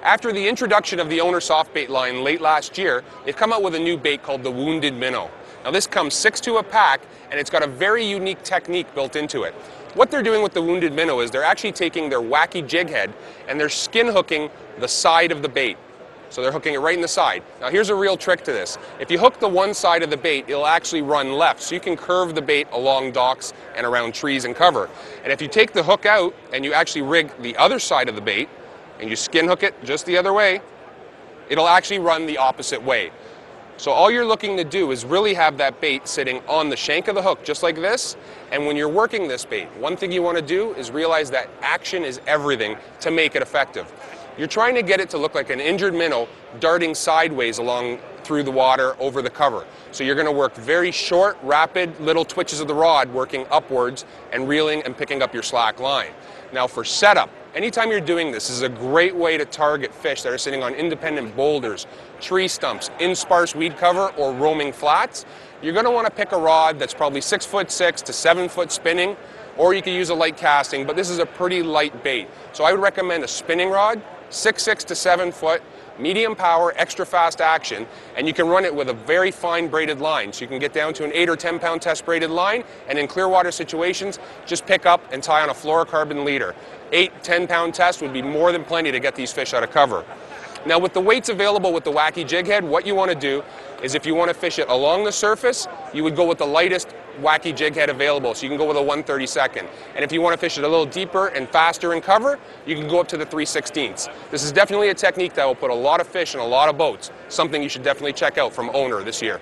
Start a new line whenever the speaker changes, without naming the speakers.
After the introduction of the owner soft bait line late last year, they've come out with a new bait called the Wounded Minnow. Now this comes 6 to a pack, and it's got a very unique technique built into it. What they're doing with the Wounded Minnow is they're actually taking their Wacky jig head and they're skin hooking the side of the bait. So they're hooking it right in the side. Now here's a real trick to this. If you hook the one side of the bait, it'll actually run left, so you can curve the bait along docks and around trees and cover. And if you take the hook out and you actually rig the other side of the bait, and you skin hook it just the other way, it'll actually run the opposite way. So all you're looking to do is really have that bait sitting on the shank of the hook, just like this. And when you're working this bait, one thing you want to do is realize that action is everything to make it effective. You're trying to get it to look like an injured minnow darting sideways along through the water over the cover. So you're going to work very short, rapid little twitches of the rod working upwards and reeling and picking up your slack line. Now for setup, anytime you're doing this is a great way to target fish that are sitting on independent boulders, tree stumps, in sparse weed cover, or roaming flats. You're going to want to pick a rod that's probably 6'6" to 7 foot spinning, or you can use a light casting, but this is a pretty light bait. So I would recommend a spinning rod, 6'6" to 7 foot, medium power, extra fast action, and you can run it with a very fine braided line. So you can get down to an 8 or 10 pound test braided line, and in clear water situations, just pick up and tie on a fluorocarbon leader. 8, 10 pound test would be more than plenty to get these fish out of cover. Now with the weights available with the Wacky jig head, what you want to do is if you want to fish it along the surface, you would go with the lightest Wacky jig head available, so you can go with a 1/32. And if you want to fish it a little deeper and faster in cover, you can go up to the 3/16. This is definitely a technique that will put a lot of fish in a lot of boats, something you should definitely check out from Owner this year.